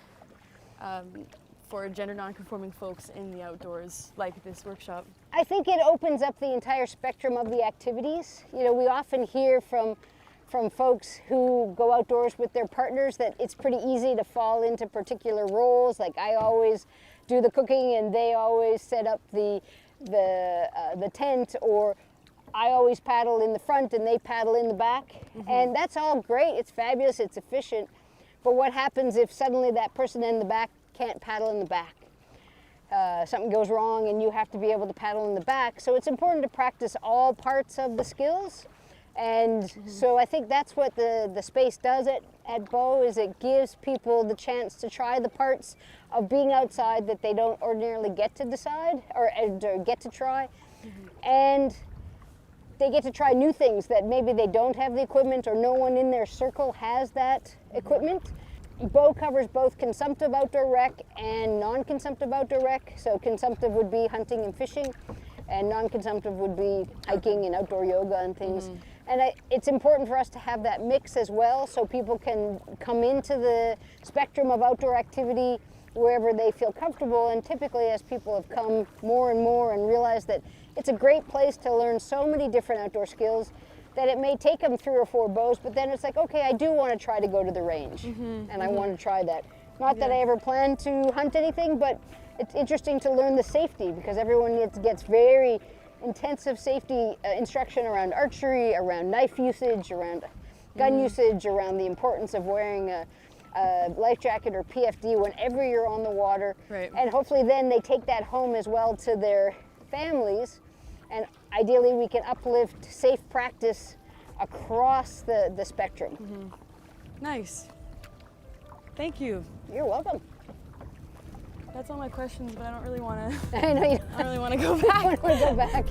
E: for gender non-conforming folks in the outdoors, like this workshop?
C: I think it opens up the entire spectrum of the activities. We often hear from folks who go outdoors with their partners that it's pretty easy to fall into particular roles. Like, I always do the cooking and they always set up the tent, or I always paddle in the front and they paddle in the back. And that's all great, it's fabulous, it's efficient. But what happens if suddenly that person in the back can't paddle in the back? Something goes wrong and you have to be able to paddle in the back. So it's important to practice all parts of the skills. And so I think that's what the space does at BO, is it gives people the chance to try the parts of being outside that they don't ordinarily get to decide or get to try. And they get to try new things that maybe they don't have the equipment, or no one in their circle has that equipment. BO covers both consumptive outdoor rec and non-consumptive outdoor rec. So consumptive would be hunting and fishing, and non-consumptive would be hiking and outdoor yoga and things. And it's important for us to have that mix as well, so people can come into the spectrum of outdoor activity wherever they feel comfortable. And typically, as people have come more and more and realized that it's a great place to learn so many different outdoor skills, that it may take them 3 or 4 bows, but then it's like, okay, I do want to try to go to the range, and I want to try that. Not that I ever plan to hunt anything, but it's interesting to learn the safety, because everyone gets very intensive safety instruction around archery, around knife usage, around gun usage, around the importance of wearing a life jacket or PFD whenever you're on the water.
E: Right.
C: And hopefully then they take that home as well to their families, and ideally we can uplift safe practice across the spectrum.
E: Nice. Thank you.
C: You're welcome.
E: That's all my questions, but I don't really want to.
C: I know you
E: I don't really want to go back.
C: I want to go back.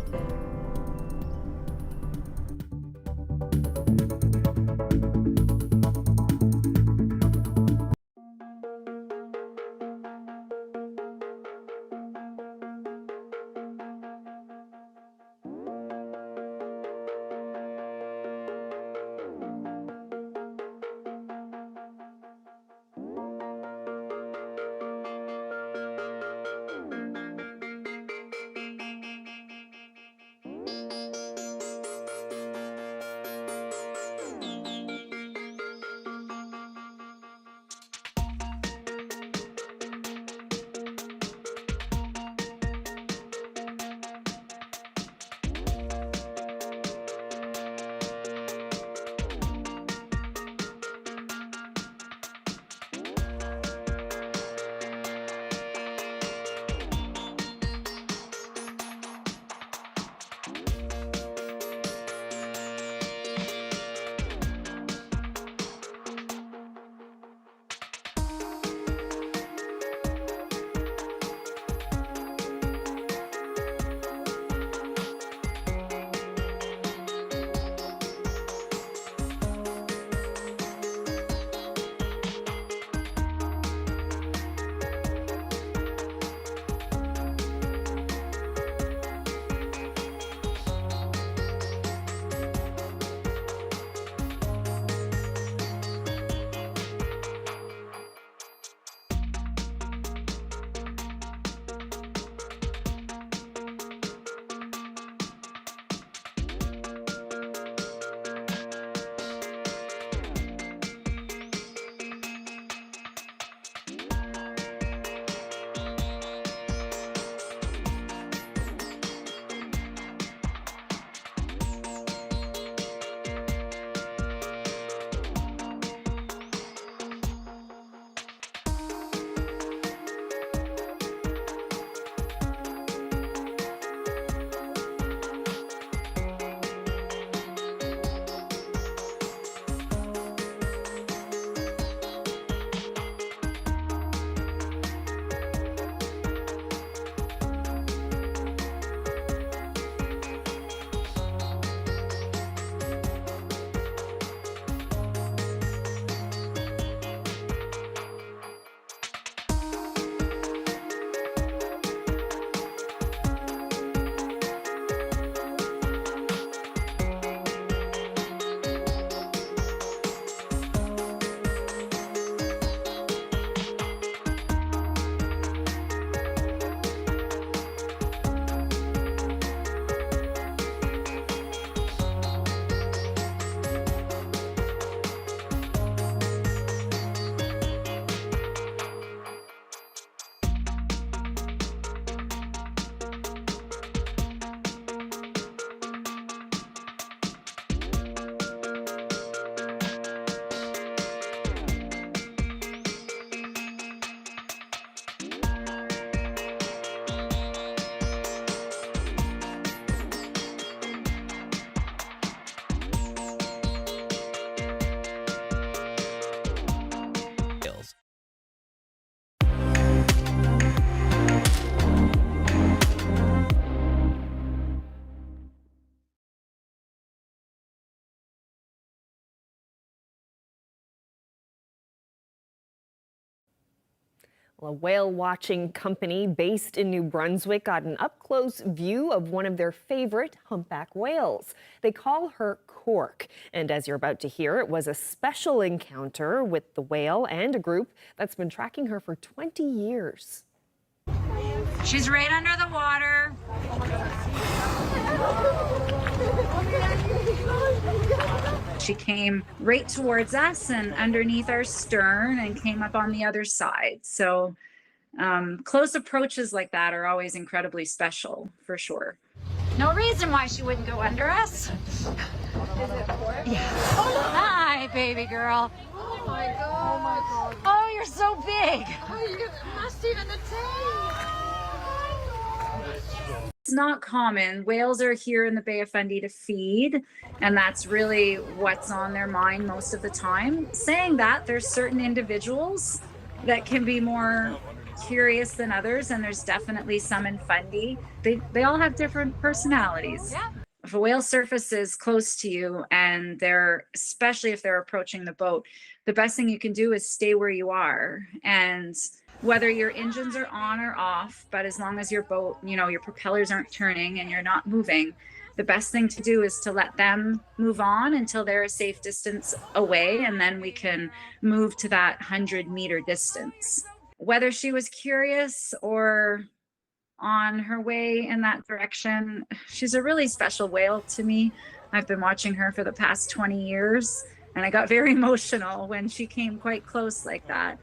A: Well, a whale watching company based in New Brunswick got an up-close view of one of their favorite humpback whales. They call her Cork. And as you're about to hear, it was a special encounter with the whale and a group that's been tracking her for 20 years.
F: She's right under the water. She came right towards us and underneath our stern and came up on the other side. So close approaches like that are always incredibly special, for sure.
I: No reason why she wouldn't go under us. Yeah. Hi, baby girl.
J: Oh my god. Oh my god.
I: Oh, you're so big.
J: Oh, you're massive in the tail.
F: It's not common. Whales are here in the Bay of Fundy to feed, and that's really what's on their mind most of the time. Saying that, there's certain individuals that can be more curious than others, and there's definitely some in Fundy. They all have different personalities.
I: Yeah.
F: If a whale surfaces close to you and especially if they're approaching the boat, the best thing you can do is stay where you are. And whether your engines are on or off, but as long as your boat, your propellers aren't turning and you're not moving, the best thing to do is to let them move on until they're a safe distance away, and then we can move to that 100-meter distance. Whether she was curious or on her way in that direction, she's a really special whale to me. I've been watching her for the past 20 years, and I got very emotional when she came quite close like that.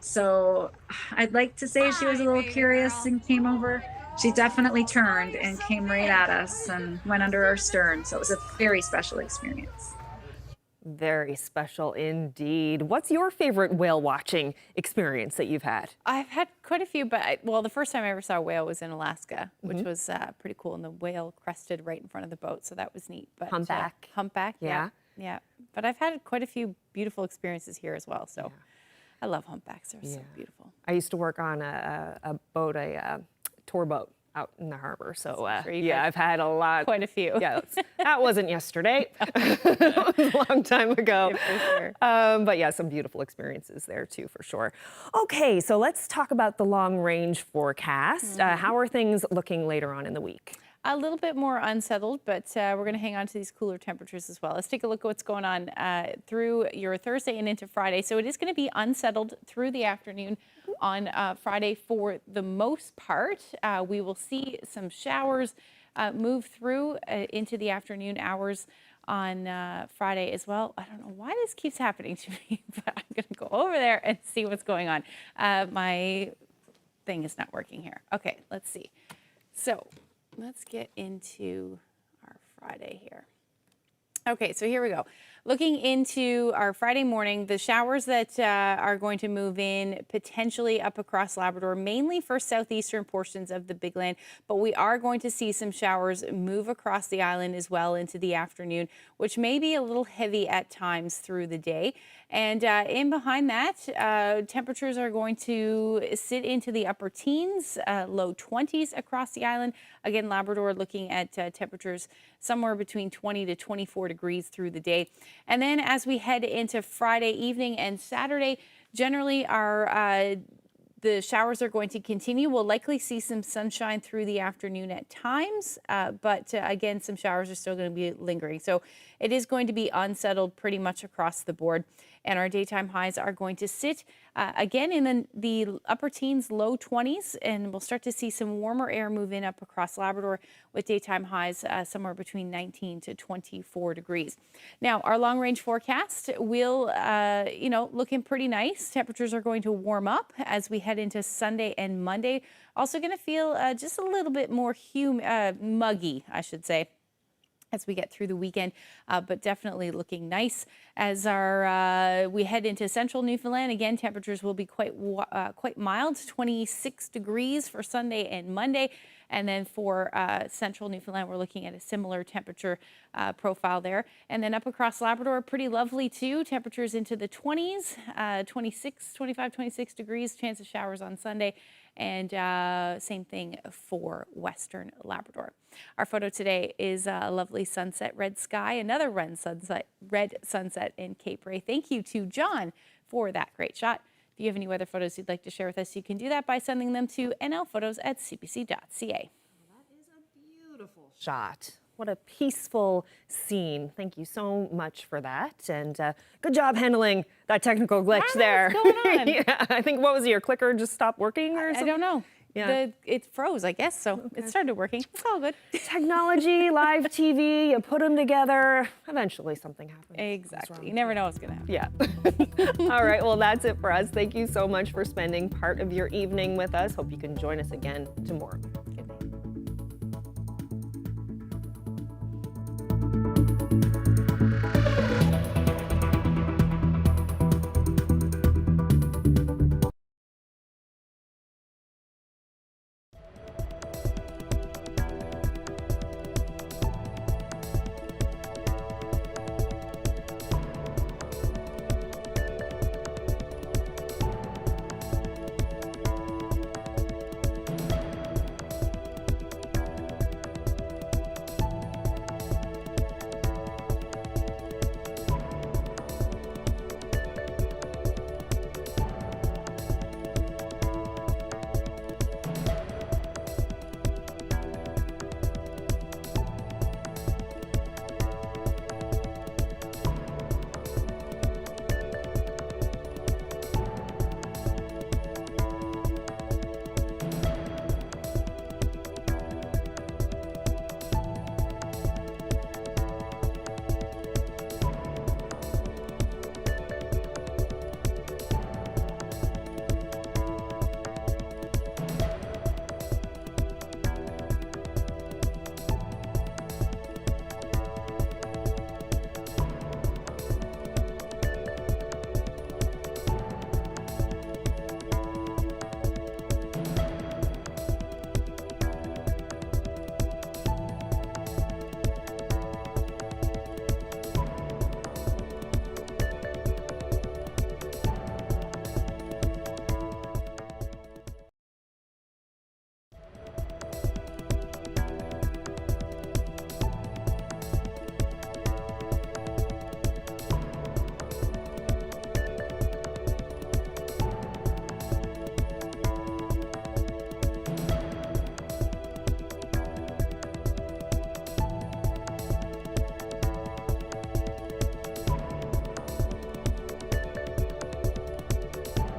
F: So I'd like to say she was a little curious and came over. She definitely turned and came right at us and went under our stern. So it was a very special experience.
A: Very special indeed. What's your favorite whale watching experience that you've had?
O: I've had quite a few, but the first time I ever saw a whale was in Alaska, which was pretty cool. And the whale crested right in front of the boat, so that was neat. But
A: Humpback.
O: Humpback,
A: Yeah.
O: yeah. But I've had quite a few beautiful experiences here as well. So I love humpbacks. They're so beautiful.
A: I used to work on a boat, a tour boat out in the harbor. So I've had a lot.
O: Quite a few.
A: Yeah, that wasn't yesterday. That was a long time ago.
O: Yeah, for sure.
A: But yeah, some beautiful experiences there too, for sure. Okay, so let's talk about the long range forecast. How are things looking later on in the week?
O: A little bit more unsettled, but we're going to hang on to these cooler temperatures as well. Let's take a look at what's going on through your Thursday and into Friday. So it is going to be unsettled through the afternoon on Friday for the most part. We will see some showers move through into the afternoon hours on Friday as well. I don't know why this keeps happening to me, but I'm going to go over there and see what's going on. My thing is not working here. Okay, let's see. So let's get into our Friday here. Okay, so here we go. Looking into our Friday morning, the showers that are going to move in potentially up across Labrador, mainly for southeastern portions of the Big Land, but we are going to see some showers move across the island as well into the afternoon, which may be a little heavy at times through the day. And in behind that, temperatures are going to sit into the upper teens, low 20s across the island. Again, Labrador looking at temperatures somewhere between 20 to 24 degrees through the day. And then as we head into Friday evening and Saturday, generally the showers are going to continue. We'll likely see some sunshine through the afternoon at times, but again, some showers are still going to be lingering. So it is going to be unsettled pretty much across the board. And our daytime highs are going to sit again in the upper teens, low 20s, and we'll start to see some warmer air move in up across Labrador with daytime highs somewhere between 19 to 24 degrees. Now, our long range forecast will, looking pretty nice. Temperatures are going to warm up as we head into Sunday and Monday. Also going to feel just a little bit more muggy, I should say, as we get through the weekend, but definitely looking nice. As we head into central Newfoundland, again, temperatures will be quite mild, 26 degrees for Sunday and Monday. And then for central Newfoundland, we're looking at a similar temperature profile there. And then up across Labrador, pretty lovely too. Temperatures into the 20s, 25, 26 degrees, chance of showers on Sunday. And same thing for western Labrador. Our photo today is a lovely sunset, red sky, another red sunset in Cape Ray. Thank you to John for that great shot. If you have any weather photos you'd like to share with us, you can do that by sending them to nlphotos@cbc.ca.
A: That is a beautiful shot. What a peaceful scene. Thank you so much for that. And good job handling that technical glitch there.
O: What's going on?
A: Yeah, I think, what was it, your clicker just stopped working or something?
O: I don't know. it froze, I guess. So it started working. It's all good.
A: Technology, live TV, you put them together, eventually something happens.
O: Exactly. You never know what's going to happen.
A: Yeah. All right, well, that's it for us. Thank you so much for spending part of your evening with us. Hope you can join us again tomorrow.